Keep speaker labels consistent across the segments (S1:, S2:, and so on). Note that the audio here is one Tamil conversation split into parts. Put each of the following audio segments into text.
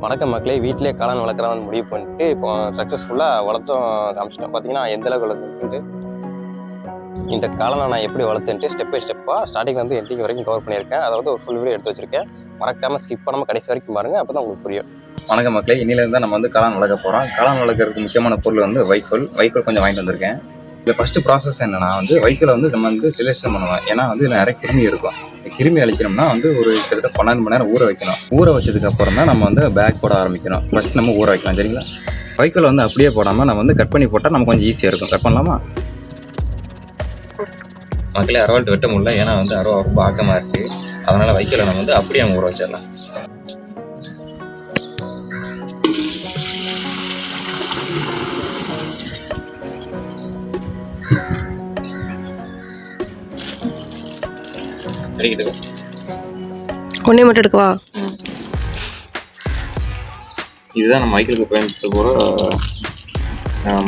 S1: வணக்கம் மக்களே, வீட்டிலே காளான் வளர்க்குறவன் முடிவு பண்ணிட்டு இப்போ சக்ஸஸ்ஃபுல்லாக வளர்த்தும் காமிச்சிட்டேன். பார்த்தீங்கன்னா எந்த அளவுக்கு வளர்த்துட்டு இந்த காளானை நான் எப்படி வளர்த்துன்ட்டு ஸ்டெப் பை ஸ்டெப்பாக ஸ்டார்டிங் வந்து எண்டிங் வரைக்கும் கவர் பண்ணியிருக்கேன். அதாவது ஒரு ஃபுல் வீடியோ எடுத்து வச்சிருக்கேன். மறக்காமல் ஸ்கிப் பண்ணாமல் கடைசி வரைக்கும் பாருங்கள், அப்போ தான் உங்களுக்கு புரியும்.
S2: வணக்கம் மக்களே, இன்னிலேருந்து நம்ம வந்து காளான் வளர்க்க போகிறோம். காளான் வளர்க்குறதுக்கு முக்கியமான பொருள் வந்து வைக்கோல் கொஞ்சம் வாங்கிட்டு வந்திருக்கேன். இந்த ஃபஸ்ட்டு ப்ராசஸ் என்னென்னா வந்து வைக்கோலை வந்து நம்ம வந்து செலெக்ஷன் பண்ணுவோம். ஏன்னா வந்து நிறைய கிருமி இருக்கும். கிருமி அழிக்கணும்னா வந்து ஒரு கிட்டத்தட்ட 12 மணி நேரம் ஊற வைக்கணும். ஊற வச்சதுக்கப்புறம் தான் நம்ம வந்து பேக் போட ஆரம்பிக்கணும். ஃபஸ்ட் நம்ம ஊற வைக்கலாம், சரிங்களா? வைக்கோலை வந்து அப்படியே போடாமல் நம்ம வந்து கட் பண்ணி போட்டால் நம்ம கொஞ்சம் ஈஸியாக இருக்கும். கட் பண்ணலாமா? மக்களே, அரவால்ட்டு வெட்ட முடியல, ஏன்னா வந்து அரவா ரொம்ப ஆக்கமாக இருக்குது. அதனால் வைக்கோலை நம்ம வந்து அப்படியே நம்ம ஊற வச்சிடலாம்.
S3: ஒன்னே மட்டும் எடுக்கவா?
S2: இதுதான் நம்ம வைக்கலுக்கு பயன்படுத்த போகிற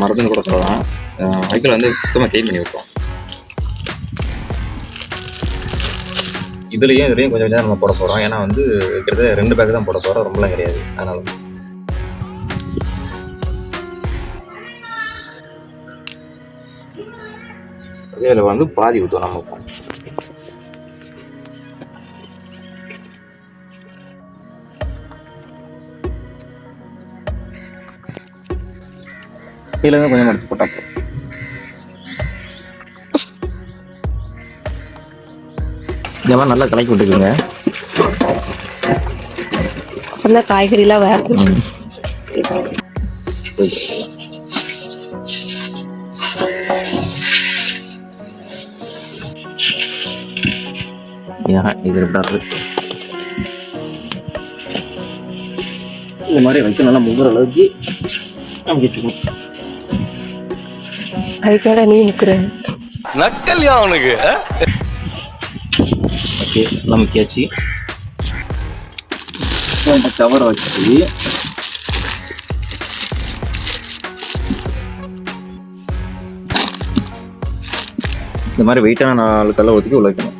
S2: மருந்துன்னு கூட சொல்லலாம். வைக்கல் வந்து சுத்தமாக க்ளீன் பண்ணி வைப்போம். இதுலேயும் கொஞ்சம் கொஞ்சம் நம்ம போட போகிறோம். ஏன்னா வந்து கிட்டத்தட்ட 2 பேக் தான் போட போகிறோம், ரொம்பலாம் கிடையாது. அதனால இதில் வந்து பாதி ஊற்றுவோம் நம்ம. கீழே கொஞ்சம் எடுத்து போட்டா இந்த மாதிரி நல்லா கலக்கி விட்டுக்குங்க.
S3: அப்போ காய்கறிலாம் வேகும்.
S2: இது இந்த மாதிரி வைக்க நல்லா முங்குற அளவுக்கு அமைக்கணும்.
S3: அதுக்காக நீ முக்குறேன்
S1: நக்கல்யா அவனுக்கு.
S2: ஓகே, நமக்காச்சு கவர் வச்சு இந்த மாதிரி வெயிட்டான 4 கல்லை ஒதுக்கி உழைக்கணும்.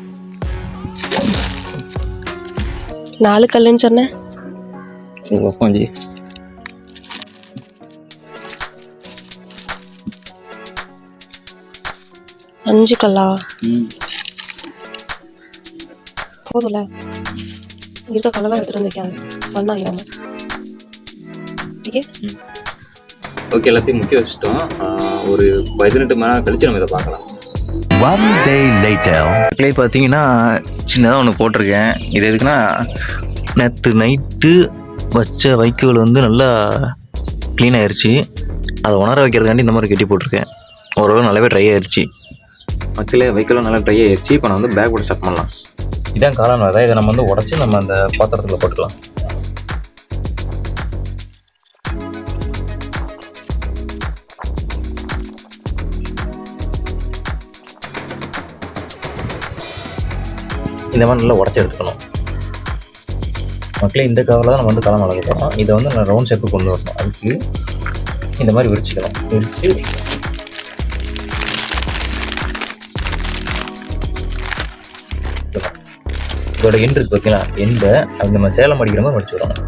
S3: 4 கல்லுன்னு சொன்னேன்.
S2: ஒப்பாஞ்சி
S3: 5 கல்லா போதும்ல? இருக்க கல்லெல்லாம் எடுத்துட்டு வந்திருக்காங்க. பண்ணாங்க.
S2: ஓகே, எல்லாத்தையும் முக்கிய வச்சுட்டோம். ஒரு 18 மணி நேரம் கழிச்சு நம்ம இதை பார்க்கலாம்.
S4: One day later.
S5: பார்த்தீங்கன்னா சின்னதாக ஒன்று போட்டிருக்கேன். இது எதுக்குன்னா, நேற்று நைட்டு வச்ச வைக்கோல் வந்து நல்லா க்ளீன் ஆயிடுச்சு. அதை உணர வைக்கிறதுக்காண்டி இந்த மாதிரி கட்டி போட்டிருக்கேன். ஓரளவு நல்லாவே ட்ரை ஆயிடுச்சு.
S2: மக்களே, வைக்கோலும் நல்லா ட்ரை ஆயிடுச்சு. இப்போ நான் வந்து பேக் போட ஸ்டார்ட் பண்ணலாம். இதான் காளான் விதை. இதை நம்ம வந்து உடச்சி நம்ம அந்த பாத்திரத்தில் போட்டுக்கலாம். இந்த மாதிரி நல்லா உடச்சி எடுத்துக்கணும். மக்களே, இந்த கவரில் தான் நம்ம வந்து காளான் வளர்க்க போகிறோம். இதை வந்து நான் ரவுண்ட் ஷேப்புக்கு கொண்டு வரணும். அதுக்கு இந்த மாதிரி விரிச்சிக்கணும். விரித்து இதோட எண்டு இருக்கு, ஓகேங்களா? எண்டை அது நம்ம சேலம் அடிக்கிற மாதிரி மடிச்சு விடணும்.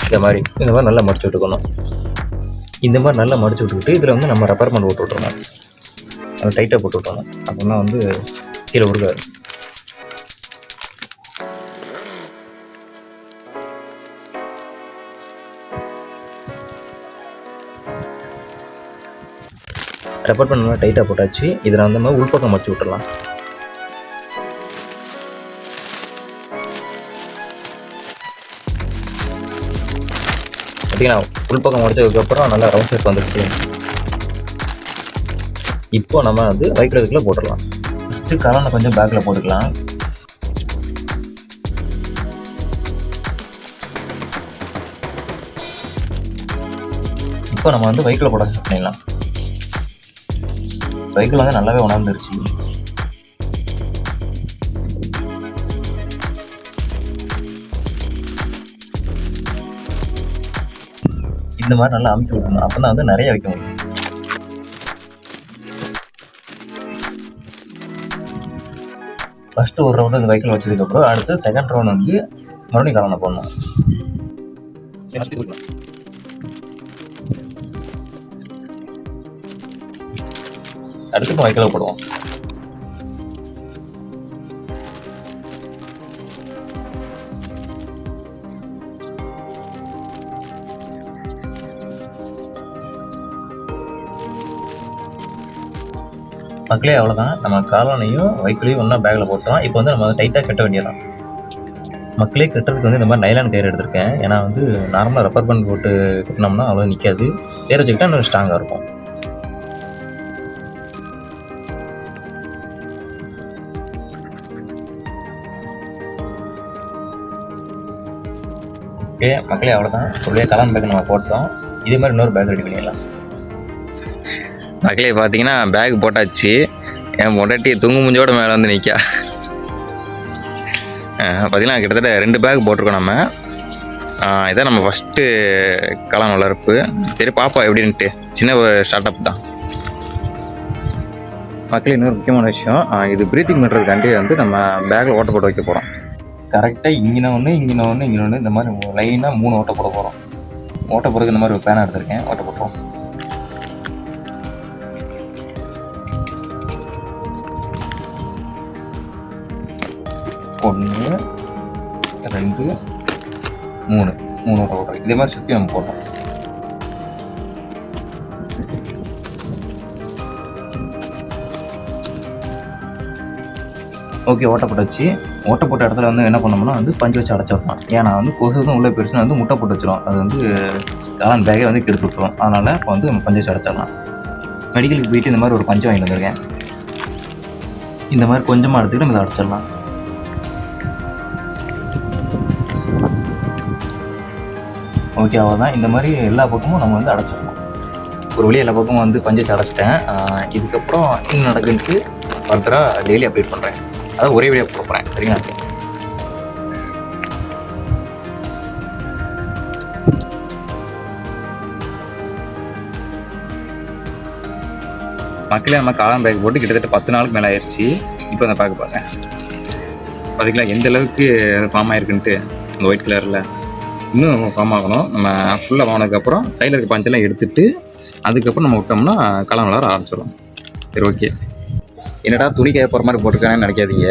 S2: இந்த மாதிரி நல்லா மடிச்சு விட்டுக்கணும். இந்த மாதிரி நல்லா மடிச்சு விட்டுக்கிட்டு இதில் வந்து நம்ம ரப்பர் பேண்ட் போட்டு விட்டுறணும். அதை டைட்டாக போட்டு விட்டணும். அப்படின்னா வந்து கீழே விடுக்காது. ரப்பர் பேண்ட் நல்லா டைட்டாக போட்டாச்சு. இதில் வந்து நம்ம உள்பக்கம் மடிச்சு விட்டுடலாம். பார்த்தீங்கன்னா உள்பக்கம் முடிச்சதுக்கப்புறம் நல்லா ரவுண்ட் ஷேப் வந்துடுச்சு. இப்போ நம்ம வந்து வைக்கிறதுக்குள்ளே போட்டுடலாம். ஃபஸ்ட்டு காளானை கொஞ்சம் பேக்கில் போட்டுக்கலாம். இப்போ நம்ம வந்து வைக்கில் போட ஸ்டார்ட் பண்ணிடலாம். வைக்கில் வந்து நல்லாவே உணர்ந்துருச்சு. இந்த மாதிரி நல்லா அமுக்கி விட்டுணும். அப்போ தான் வந்து நிறைய வைக்க முடியும். ஃபஸ்ட்டு ஒரு ரவுண்டு இந்த வைக்கில் வச்சதுக்கப்புறம் அடுத்து செகண்ட் ரவுண்ட் வந்து
S5: மறுபடியும் காளானை போடணும். அடுத்து இப்போ வைக்கல போடுவோம். மக்களே அவ்வளோதான், நம்ம காளானையும் வைக்கோலையும் ஒன்றா பேக்கில் போட்டோம். இப்போ வந்து நம்ம வந்து டைட்டாக கட்ட வேண்டியதான். மக்களே கட்டுறதுக்கு வந்து இந்த மாதிரி நைலான் கயிறு எடுத்திருக்கேன். ஏன்னா வந்து நார்மலாக ரப்பர் பேண்ட் போட்டு கட்டினோம்னா அவ்வளோ நிற்காது. கயிறு வச்சுக்கிட்டா இன்னும் ஸ்ட்ராங்காக இருக்கும். ஓகே மக்களே அவ்வளோதான், அப்படியே காளான் பேக் நம்ம போட்டோம். இதே மாதிரி இன்னொரு பேக் ரெடி பண்ணிடலாம். மக்களே பார்த்தீங்கன்னா பேக் போட்டாச்சு. என் பொண்டாட்டி தூங்கு மூஞ்சோட மேலே வந்து நிற்கா. பார்த்தீங்கன்னா கிட்டத்தட்ட 2 பேக் போட்டிருக்கோம் நம்ம. இதான் நம்ம ஃபஸ்ட்டு காளான் வளர்ப்பு. சரி பாப்பா எப்படின்ட்டு, சின்ன ஸ்டார்ட் அப் தான். மக்களே இன்னொரு முக்கியமான விஷயம், இது ப்ரீத்திங் பண்ணுறதுக்காண்டி வந்து நம்ம பேக்கில் ஓட்ட போட்டு வைக்க போகிறோம். கரெக்டாக இங்கே ஒன்று இந்த மாதிரி லைனாக 3 ஓட்டை போட போகிறோம். ஓட்ட போகிறதுக்கு இந்த மாதிரி ஒரு பேனா எடுத்திருக்கேன், ஓட்ட போட்டுருவோம். 1 2 3 ஓட்ட போடுறோம். இதே மாதிரி சுற்றி நம்ம போட்டோம். ஓகே ஓட்ட போட்டாச்சு. ஓட்ட போட்ட இடத்துல வந்து என்ன பண்ணோம்னா வந்து பஞ்சு வச்சு அடைச்சிடலாம். ஏன்னா வந்து கொசு தான் உள்ளே போயிடுச்சுன்னா வந்து முட்டை போட்டு வச்சிடும். அது வந்து காளான் பேக்கை வந்து கெடுத்து விட்டுரும். அதனால் இப்போ வந்து நம்ம பஞ்சு வச்சு அடைச்சிடலாம். மெடிக்கலுக்கு போயிட்டு இந்த மாதிரி ஒரு பஞ்சு வாங்கிட்டு வந்திருக்கேன். இந்த மாதிரி கொஞ்சமாக எடுத்துக்கிட்டு நம்ம இதை அடைச்சிடலாம். ஓகே அவ்வளோதான். இந்த மாதிரி எல்லா பக்கமும் நம்ம வந்து அடைச்சிடலாம். ஒரு வழியாக எல்லா பக்கமும் வந்து பஞ்சு வச்சு அடைச்சிட்டேன். இதுக்கப்புறம் என்ன நடக்குதுன்ட்டு ஃபர்தராக டெய்லி அப்டேட் பண்ணுறேன். அதாவது ஒரே வீடியோ போட போகிறேன். சரிங்களா? மக்களே நம்ம காளான் பேக் போட்டு கிட்டத்தட்ட 10 நாளுக்கு மேலே ஆயிடுச்சு. இப்போ அந்த பேக் பாருங்க, பார்த்தீங்களா எந்த அளவுக்கு ஃபார்ம் ஆயிருக்குன்ட்டு. இந்த ஒயிட் கலரில் இன்னும் ஃபார்ம் ஆகணும். நம்ம ஃபுல்லாக வாங்கினதுக்கப்புறம் கையில் இருக்க பஞ்செல்லாம் எடுத்துட்டு அதுக்கப்புறம் நம்ம விட்டோம்னா காளான் வளர ஆரம்பிச்சிடும். சரி ஓகே. என்னடா துணி காய போகிற மாதிரி போட்டிருக்கானேன்னு நினைக்காதீங்க.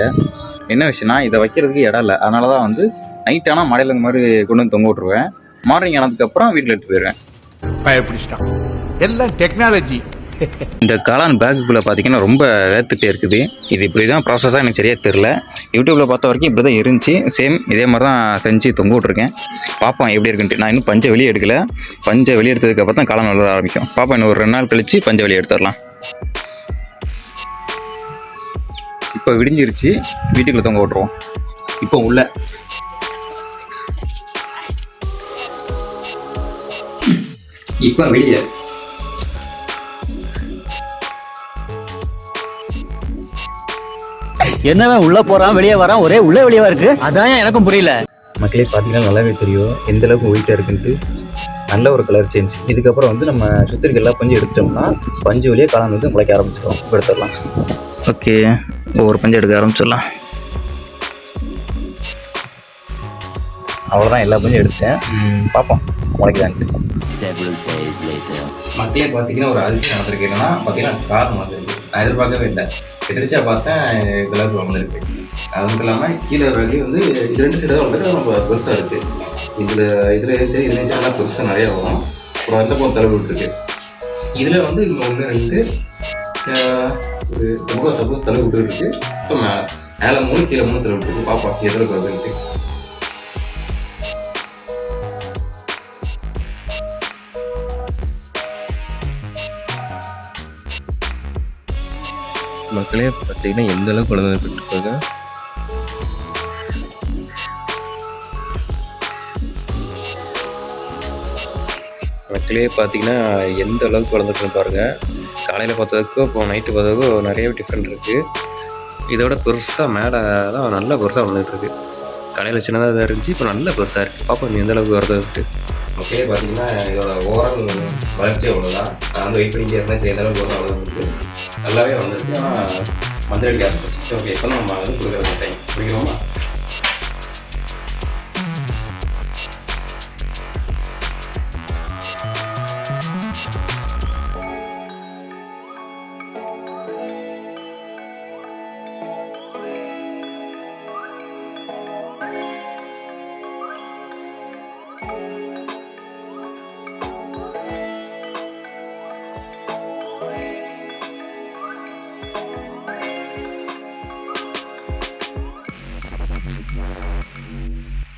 S5: என்ன விஷயம்னா இதை வைக்கிறதுக்கு இடம் இல்லை. அதனால தான் வந்து நைட் ஆனால் மடையில் இந்த மாதிரி கொண்டு வந்து தொங்க விட்ருவேன். மார்னிங் ஆனதுக்கப்புறம் வீட்டில் எடுத்து போயிடுவேன்.
S6: பயப்பிடிச்சிட்டான். எல்லாம் டெக்னாலஜி.
S5: இந்த காளான் பேக்குக்குள்ளே பார்த்தீங்கன்னா ரொம்ப வேர்த்துட்டே இருக்குது. இது இப்படி தான் ப்ராசஸாக எனக்கு சரியாக தெரில. யூடியூப்பில் பார்த்த வரைக்கும் இப்படி தான் இருந்துச்சு. சேம் இதே மாதிரி தான் செஞ்சு தொங்க விட்ருக்கேன். பார்ப்போம் எப்படி இருக்குன்ட்டு. நான் இன்னும் பஞ்சை வெளியே எடுக்கல. பஞ்சை வெளியே எடுத்ததுக்கப்புறம் தான் காளான் வளர ஆரம்பிக்கும். பார்ப்போம் இன்னும் ஒரு 2 நாள் கழிச்சு பஞ்சை வெளியே எடுத்துடலாம். இப்போ விடிஞ்சிருச்சு, வீட்டுக்குள்ளே தொங்க விட்ருவோம். இப்போ உள்ள இப்போ வெளியே
S7: என்னவன் உள்ள போறான் வெளியே வரான், ஒரே உள்ள வெளியே இருக்கு. அதான் எனக்கும் புரியல.
S5: மக்களே பார்த்தீங்கன்னா நல்லாவே தெரியும் எந்த அளவுக்கு ஒயிட்டாக இருக்குன்ட்டு. நல்ல ஒரு கலர் சேஞ்ச். இதுக்கப்புறம் வந்து நம்ம சுத்திரிக்கு எல்லா பஞ்சு எடுத்துட்டோம்னா பஞ்சு வழியாக காளான் வந்து முளைக்க ஆரம்பிச்சிடும். எடுத்துடலாம். ஓகே ஒவ்வொரு பஞ்சு எடுக்க ஆரம்பிச்சிடலாம். அவ்வளோதான், எல்லா பஞ்சும் எடுத்தேன். பார்ப்போம் முளைக்குதான்ட்டு. மக்களே பார்த்தீங்கன்னா ஒரு அதிர்ச்சி நடந்திருக்கு. என்னன்னா பார்த்தீங்கன்னா காரம் வந்துருக்கு. நான் எதிர்பார்க்கவே இல்லை. எதிர்ச்சியாக பார்த்தேன் இதெல்லாம் வந்துருக்கு. அது மட்டும் இல்லாமல் கீழே வகை வந்து இது 2 சைடு தான் வந்துட்டு ரொம்ப பெருசாக இருக்குது. இதில் சரி இதுலேயும் நல்லா பெருசாக நிறையா வரும். அப்புறம் அந்த போகும் தலை விட்டுருக்கு. இதில் வந்து இங்கே 1 2 ஒரு ரொம்ப சப்போஸ் தலை விட்டுருக்கு. இப்போ மேலே 3 கீழே 3 தலை விட்டுருக்கு. பாப்பா எதில் வருதுன்ட்டு. மக்களே பார்த்தீங்கன்னா எந்த அளவுக்கு குழந்தை இருக்காங்க. மக்களே பார்த்தீங்கன்னா எந்த அளவுக்கு வளர்ந்துருக்கு பாருங்கள். காலையில் பார்த்ததுக்கும் இப்போ நைட்டு பார்த்ததுக்கும் நிறைய டிஃப்ரெண்ட் இருக்குது. இதோட பெருசாக மேலே தான் நல்லா பெருசாக வளர்ந்துட்டுருக்கு. காலையில் சின்னதாக இருந்துச்சு, இப்போ நல்லா பெருசாக இருக்குது. பாப்பா நீ எந்த அளவுக்கு வரதுக்கு. மக்களே பார்த்தீங்கன்னா இதோட ஓவரால் வளர்ச்சி அவ்வளோதான். நான் வந்து வெயிட் பண்ணி இருந்தால் எந்த அளவுக்கு வரும் அவ்வளோ நல்லாவே வந்துருக்கு. ஆனால் மந்திரடி ஆரம்பிச்சு. ஓகே இப்போ நம்ம வந்து கொடுக்குற டைம் பிடிக்கிறோமா?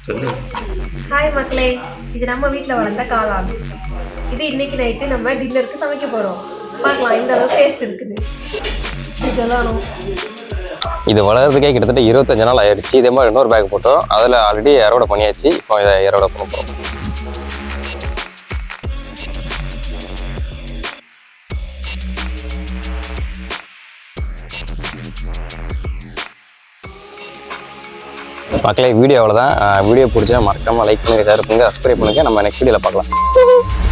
S5: சொல்லு.
S3: ஹாய் மக்களே, இது நம்ம வீட்டில் வளர்ந்த காளான். இது இன்னைக்கு நைட்டு நம்ம டின்னருக்கு சமைக்க போகிறோம். பார்க்கலாம் இந்த அளவுக்கு டேஸ்ட் இருக்குது. இதெல்லாம்
S1: இது வளர்றதுக்கே கிட்டத்தட்ட 25 நாள் ஆயிடுச்சு. இதே மாதிரி இன்னொரு பேக் போட்டோம், அதில் ஆல்ரெடி அறுவடை பண்ணியாச்சு. இப்போ இதை அறுவடை பண்ண போகிறோம். மக்களே வீடியோ அவ்வளோதான். வீடியோ பிடிச்சா மறக்காமல் லைக் பண்ணுங்கள், ஷேர் பண்ணுங்கள், சப்ஸ்கிரைப் பண்ணுங்கள். நம்ம நெக்ஸ்ட் வீடியோவில் பார்க்கலாம்.